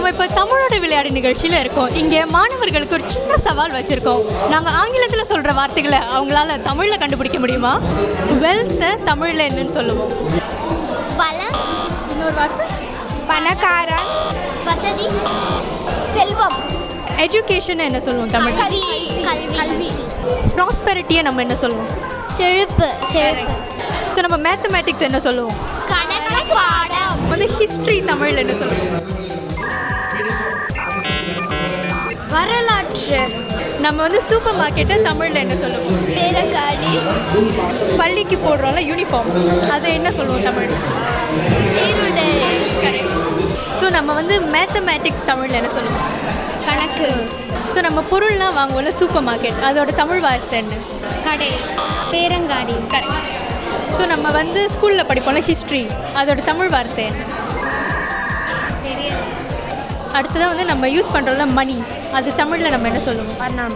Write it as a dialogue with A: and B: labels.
A: நம்ம இப்போ தமிழோட விளையாடு நிகழ்ச்சியில் இருக்கோம். இங்கே மாணவர்களுக்கு ஒரு சின்ன சவால் வச்சுருக்கோம். நாங்கள் ஆங்கிலத்தில் சொல்கிற வார்த்தைகளை அவங்களால தமிழில் கண்டுபிடிக்க முடியுமா? வெல்த்தை தமிழில் என்னன்னு சொல்லுவோம்?
B: வளம்,
A: இன்னொரு வார்த்தை
B: பணக்காரன், வசதி, செல்வம்.
A: எஜுகேஷன் என்ன சொல்லுவோம் தமிழ்?
B: கல்வி.
A: ப்ராஸ்பெரிட்டியை நம்ம என்ன சொல்லுவோம்?
B: செழிப்பு.
A: ஸோ நம்ம மேத்தமேட்டிக்ஸ் என்ன சொல்லுவோம்?
B: கணக்கு பாடம்.
A: வந்து ஹிஸ்ட்ரி தமிழில் என்ன சொல்லுவோம்?
B: வரலாற்று.
A: நம்ம வந்து சூப்பர் மார்க்கெட்டை தமிழில் என்ன சொல்லுவோம்?
B: பேரங்காடி.
A: பள்ளிக்கு போடுறோம்ல யூனிஃபார்ம், அதை என்ன சொல்லுவோம் தமிழ்?
B: சீருடை.
A: ஸோ நம்ம வந்து மேத்தமேட்டிக்ஸ் தமிழில் என்ன சொல்லுவோம்?
B: கணக்கு.
A: ஸோ நம்ம பொருள்லாம் வாங்குவோம்ல சூப்பர் மார்க்கெட், அதோட தமிழ் வார்த்தை என்ன?
B: கடை. பேரங்காடி.
A: ஸோ நம்ம வந்து ஸ்கூலில் படிப்போம்ல ஹிஸ்ட்ரி, அதோட தமிழ் வார்த்தை என்ன? அடுத்ததாக வந்து நம்ம யூஸ் பண்ணுறோம்ல மணி, அது தமிழில் நம்ம என்ன சொல்லுவோம்?
B: பணம்.